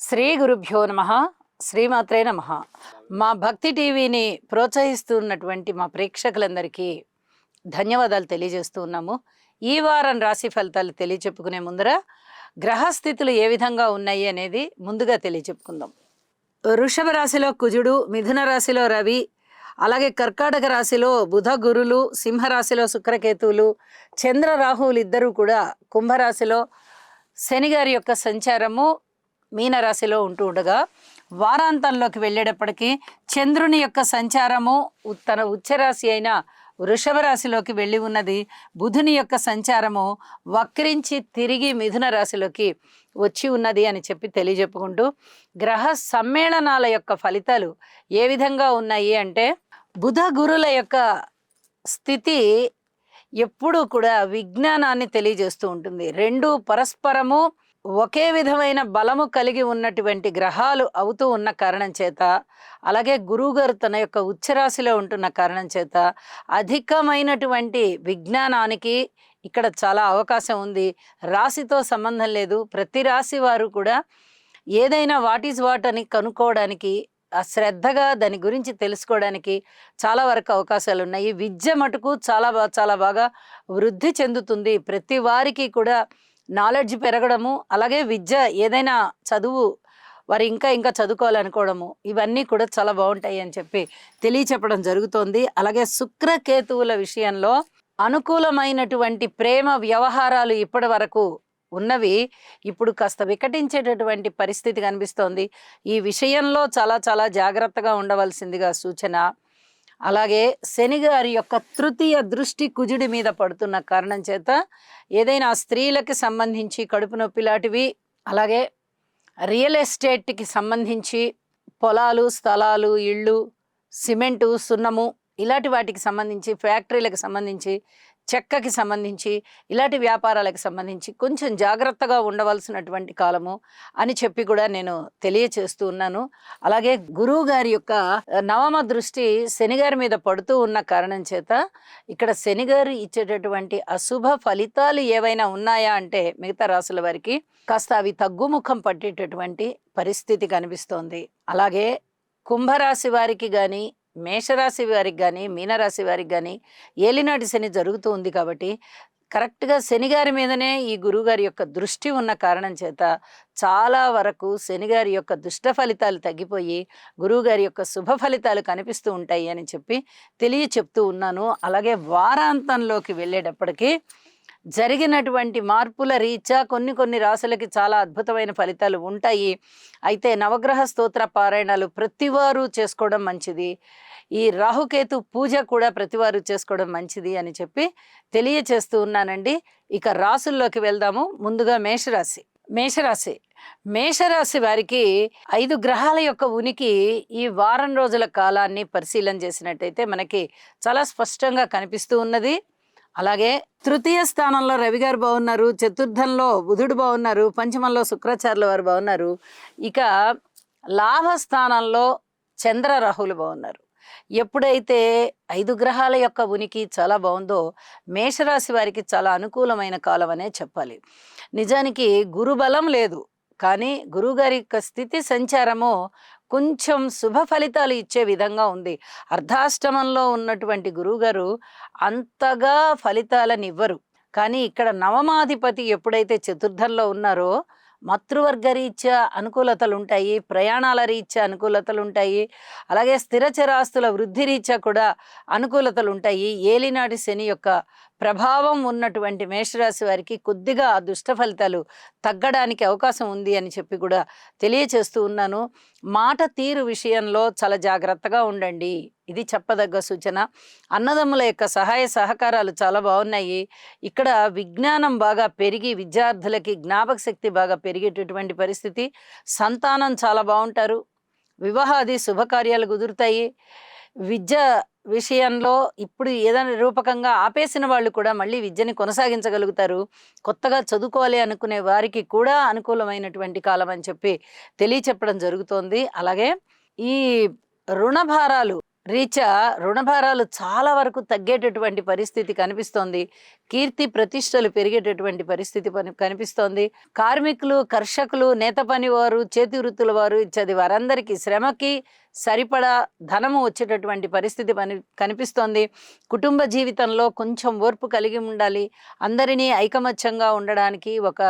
శ్రీ గురుభ్యో నమః. శ్రీమాత్రే నమః. మా భక్తి టీవీని ప్రోత్సహిస్తున్నటువంటి మా ప్రేక్షకులందరికీ ధన్యవాదాలు తెలియజేస్తూ ఉన్నాము. ఈ వారం రాశి ఫలితాలు తెలియచెప్పుకునే ముందర గ్రహస్థితులు ఏ విధంగా ఉన్నాయి అనేది ముందుగా తెలియచెప్పుకుందాం. వృషభ రాశిలో కుజుడు, మిథున రాశిలో రవి, అలాగే కర్కాటక రాశిలో బుధ గురులు, సింహరాశిలో శుక్రకేతువులు, చంద్ర రాహువులు ఇద్దరూ కూడా కుంభరాశిలో, శని గారి యొక్క సంచారము మీనరాశిలో ఉంటూ ఉండగా వారాంతంలోకి వెళ్ళేటప్పటికీ చంద్రుని యొక్క సంచారము తన ఉచ్చరాశి అయిన వృషభ రాశిలోకి వెళ్ళి ఉన్నది. బుధుని యొక్క సంచారము వక్రించి తిరిగి మిథున రాశిలోకి వచ్చి ఉన్నది అని చెప్పి తెలియజెప్పుకుంటూ గ్రహ సమ్మేళనాల యొక్క ఫలితాలు ఏ విధంగా ఉన్నాయి అంటే, బుధ గురుల యొక్క స్థితి ఎప్పుడూ కూడా విజ్ఞానాన్ని తెలియజేస్తూ ఉంటుంది. రెండు పరస్పరము ఒకే విధమైన బలము కలిగి ఉన్నటువంటి గ్రహాలు అవుతూ ఉన్న కారణం చేత, అలాగే గురువుగారు తన యొక్క ఉచ్చరాశిలో ఉంటున్న కారణం చేత అధికమైనటువంటి విజ్ఞానానికి ఇక్కడ చాలా అవకాశం ఉంది. రాశితో సంబంధం లేదు. ప్రతి రాశి వారు కూడా ఏదైనా వాట్ ఈజ్ వాట్ అని కనుక్కోవడానికి, శ్రద్ధగా దాని గురించి తెలుసుకోవడానికి చాలా వరకు అవకాశాలు ఉన్నాయి. విద్య మటుకు చాలా బాగా వృద్ధి చెందుతుంది. ప్రతి వారికి కూడా నాలెడ్జ్ పెరగడము, అలాగే విద్య ఏదైనా చదువు వారు ఇంకా చదువుకోవాలనుకోవడము, ఇవన్నీ కూడా చాలా బాగుంటాయి అని చెప్పి తెలియచెప్పడం జరుగుతోంది. అలాగే శుక్రకేతువుల విషయంలో అనుకూలమైనటువంటి ప్రేమ వ్యవహారాలు ఇప్పటి వరకు ఉన్నవి ఇప్పుడు కాస్త వికటించేటటువంటి పరిస్థితి కనిపిస్తోంది. ఈ విషయంలో చాలా జాగ్రత్తగా ఉండవలసిందిగా సూచన. అలాగే శని గారి యొక్క తృతీయ దృష్టి కుజుడి మీద పడుతున్న కారణం చేత ఏదైనా స్త్రీలకి సంబంధించి కడుపు నొప్పి లాంటివి, అలాగే రియల్ ఎస్టేట్కి సంబంధించి పొలాలు, స్థలాలు, ఇళ్ళు, సిమెంటు, సున్నము ఇలాంటి వాటికి సంబంధించి, ఫ్యాక్టరీలకు సంబంధించి, చెక్కకి సంబంధించి, ఇలాంటి వ్యాపారాలకు సంబంధించి కొంచెం జాగ్రత్తగా ఉండవలసినటువంటి కాలము అని చెప్పి కూడా నేను తెలియచేస్తూ ఉన్నాను. అలాగే గురువు గారి యొక్క నవమ దృష్టి శని గారి మీద పడుతూ ఉన్న కారణం చేత ఇక్కడ శని గారు ఇచ్చేటటువంటి అశుభ ఫలితాలు ఏవైనా ఉన్నాయా అంటే మిగతా రాసుల వారికి కాస్త అవి తగ్గుముఖం పట్టేటటువంటి పరిస్థితి కనిపిస్తోంది. అలాగే కుంభరాశి వారికి కానీ, మేషరాశి వారికి కానీ, మీనరాశి వారికి కానీ ఏలినాటి శని జరుగుతూ ఉంది కాబట్టి కరెక్ట్గా శని గారి మీదనే ఈ గురువుగారి యొక్క దృష్టి ఉన్న కారణం చేత చాలా వరకు శని గారి యొక్క దుష్ట ఫలితాలు తగ్గిపోయి గురువుగారి యొక్క శుభ ఫలితాలు కనిపిస్తూ ఉంటాయి అని చెప్పి చెప్తూ ఉన్నాను. అలాగే వారాంతంలోకి వెళ్ళేటప్పటికీ జరిగినటువంటి మార్పుల రీత్యా కొన్ని రాశులకి చాలా అద్భుతమైన ఫలితాలు ఉంటాయి. అయితే నవగ్రహ స్తోత్ర పారాయణాలు ప్రతివారు చేసుకోవడం మంచిది. ఈ రాహుకేతు పూజ కూడా ప్రతివారు చేసుకోవడం మంచిది అని చెప్పి తెలియచేస్తూ ఉన్నానండి. ఇక రాసుల్లోకి వెళ్దాము. ముందుగా మేషరాశి వారికి 5 గ్రహాల యొక్క ఉనికి ఈ వారం రోజుల కాలాన్ని పరిశీలన చేసినట్టయితే మనకి చాలా స్పష్టంగా కనిపిస్తూ ఉన్నది. అలాగే తృతీయ స్థానంలో రవి గారు బాగున్నారు, చతుర్థంలో బుధుడు బాగున్నారు, పంచమంలో శుక్రాచార్యుల వారు బాగున్నారు. ఇక లాభస్థానంలో చంద్ర రాహులు బాగున్నారు. ఎప్పుడైతే 5 గ్రహాల యొక్క ఉనికి చాలా బాగుందో మేషరాశి వారికి చాలా అనుకూలమైన కాలం అనే చెప్పాలి. నిజానికి గురుబలం లేదు, కానీ గురువుగారి యొక్క స్థితి సంచారము కొంచెం శుభ ఫలితాలు ఇచ్చే విధంగా ఉంది. అర్ధాష్టమంలో ఉన్నటువంటి గురువుగారు అంతగా ఫలితాలను ఇవ్వరు, కానీ ఇక్కడ నవమాధిపతి ఎప్పుడైతే చతుర్థంలో ఉన్నారో మాతృవర్గ రీత్యా అనుకూలతలు ఉంటాయి, ప్రయాణాల రీత్యా అనుకూలతలు ఉంటాయి, అలాగే స్థిరచరాస్తుల వృద్ధి రీత్యా కూడా అనుకూలతలు ఉంటాయి. ఏలినాటి శని యొక్క ప్రభావం ఉన్నటువంటి మేషరాశి వారికి కొద్దిగా ఆ దుష్ట ఫలితాలు తగ్గడానికి అవకాశం ఉంది అని చెప్పి కూడా తెలియచేస్తూ ఉన్నాను. మాట తీరు విషయంలో చాలా జాగ్రత్తగా ఉండండి, ఇది చెప్పదగ్గ సూచన. అన్నదమ్ముల యొక్క సహాయ సహకారాలు చాలా బాగున్నాయి. ఇక్కడ విజ్ఞానం బాగా పెరిగి విద్యార్థులకి జ్ఞాపక శక్తి బాగా పెరిగేటటువంటి పరిస్థితి. సంతానం చాలా బాగుంటారు. వివాహాది శుభకార్యాలు కుదురుతాయి. విద్య విషయంలో ఇప్పుడు ఏదైనా రూపకంగా ఆపేసిన వాళ్ళు కూడా మళ్ళీ విద్యని కొనసాగించగలుగుతారు. కొత్తగా చదువుకోవాలి అనుకునే వారికి కూడా అనుకూలమైనటువంటి కాలం అని చెప్పి తెలియచెప్పడం జరుగుతోంది. అలాగే ఈ రుణ భారాలు రీత్యా రుణభారాలు చాలా వరకు తగ్గేటటువంటి పరిస్థితి కనిపిస్తోంది. కీర్తి ప్రతిష్టలు పెరిగేటటువంటి పరిస్థితి కనిపిస్తోంది. కార్మికులు, కర్షకులు, నేత పనివారు, చేతి వృత్తుల వారు ఇత్యాది వారందరికీ శ్రమకి సరిపడా ధనము వచ్చేటటువంటి పరిస్థితి కనిపిస్తోంది. కుటుంబ జీవితంలో కొంచెం ఓర్పు కలిగి ఉండాలి. అందరినీ ఐకమత్యంగా ఉండడానికి, ఒక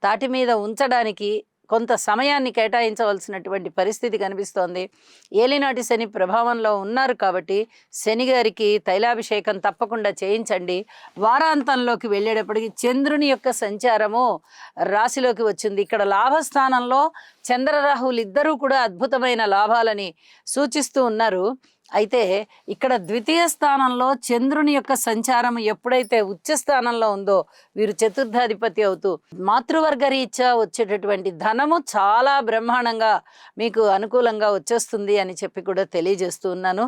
తాటి మీద ఉంచడానికి కొంత సమయాన్ని కేటాయించవలసినటువంటి పరిస్థితి కనిపిస్తోంది. ఏలినాటి శని ప్రభావంలో ఉన్నారు కాబట్టి శని గారికి తైలాభిషేకం తప్పకుండా చేయించండి. వారాంతంలోకి వెళ్ళేటప్పటికి చంద్రుని యొక్క సంచారము రాశిలోకి వచ్చింది. ఇక్కడ లాభస్థానంలో చంద్రరాహువులు ఇద్దరూ కూడా అద్భుతమైన లాభాలని సూచిస్తూ ఉన్నారు. అయితే ఇక్కడ ద్వితీయ స్థానంలో చంద్రుని యొక్క సంచారం ఎప్పుడైతే ఉచ్చ స్థానంలో ఉందో వీరు చతుర్థాధిపతి అవుతూ మాతృవర్గ రీత్యా వచ్చేటటువంటి ధనము చాలా బ్రహ్మాండంగా మీకు అనుకూలంగా వచ్చేస్తుంది అని చెప్పి కూడా తెలియజేస్తూ ఉన్నాను.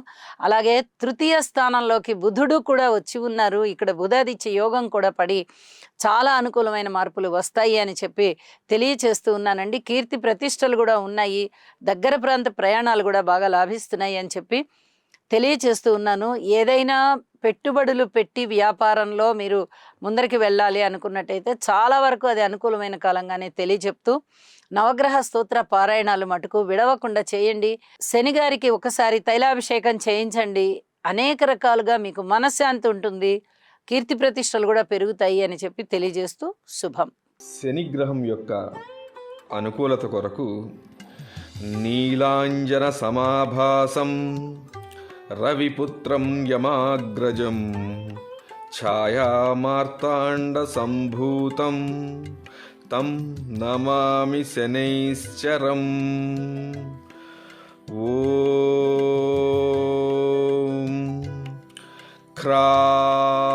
అలాగే తృతీయ స్థానంలోకి బుధుడు కూడా వచ్చి ఉన్నారు. ఇక్కడ బుధాదిత్య యోగం కూడా పడి చాలా అనుకూలమైన మార్పులు వస్తాయి అని చెప్పి తెలియచేస్తూ ఉన్నానండి. కీర్తి ప్రతిష్టలు కూడా ఉన్నాయి. దగ్గర ప్రాంత ప్రయాణాలు కూడా బాగా లాభిస్తున్నాయి అని చెప్పి తెలియచేస్తూ ఉన్నాను. ఏదైనా పెట్టుబడులు పెట్టి వ్యాపారంలో మీరు ముందరికి వెళ్ళాలి అనుకున్నట్టయితే చాలా వరకు అది అనుకూలమైన కాలంగానే తెలియచెప్తూ నవగ్రహ స్తోత్ర పారాయణాలు మటుకు విడవకుండా చేయండి. శని గారికి ఒకసారి తైలాభిషేకం చేయించండి. అనేక రకాలుగా మీకు మనశ్శాంతి ఉంటుంది. కీర్తి ప్రతిష్టలు కూడా పెరుగుతాయి అని చెప్పి తెలియజేస్తూ శుభం. శని గ్రహం యొక్క అనుకూలత కొరకు నీలాంజన సమాభాసం రవిపుత్రం యమాగ్రజం ఛాయామార్తాండ సంభూతం తం నమామి శనైశ్చరం. ఓం క్రాం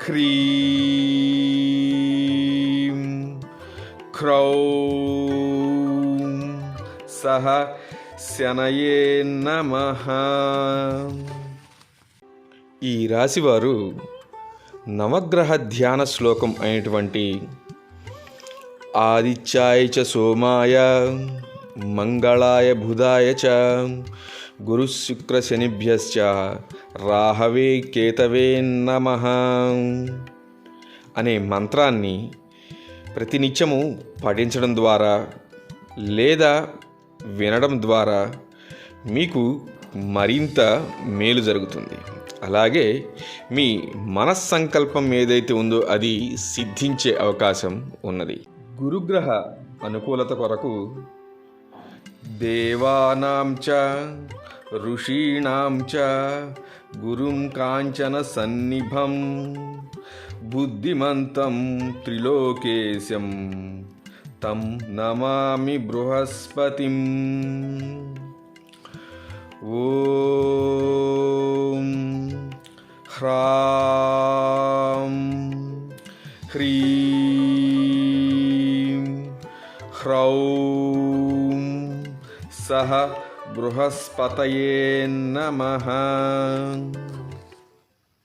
క్రీం క్రౌం సహ శనయే నమః. ఈ రాశివారు నవగ్రహ ధ్యాన శ్లోకం అయినటువంటి ఆదిత్యాయ చ సోమాయ మంగళాయ బుధాయ చ గురు శుక్ర శనిభ్యశ్చ రాహవే కేతవే నమః అనే మంత్రాన్ని ప్రతినిత్యము పఠించడం ద్వారా లేదా వినడం ద్వారా మీకు మరింత మేలు జరుగుతుంది. అలాగే మీ మనస్సంకల్పం ఏదైతే ఉందో అది సిద్ధించే అవకాశం ఉన్నది. గురుగ్రహ అనుకూలత కొరకు దేవానాం చ ఋషీణాం చ గురుం కాంచన సన్నిభం బుద్ధిమంతం త్రిలోకేశం తం నమామి బృహస్పతిం. ఓం హ్రాం హ్రీం హ్రౌం సహ బృహస్పతయే నమః.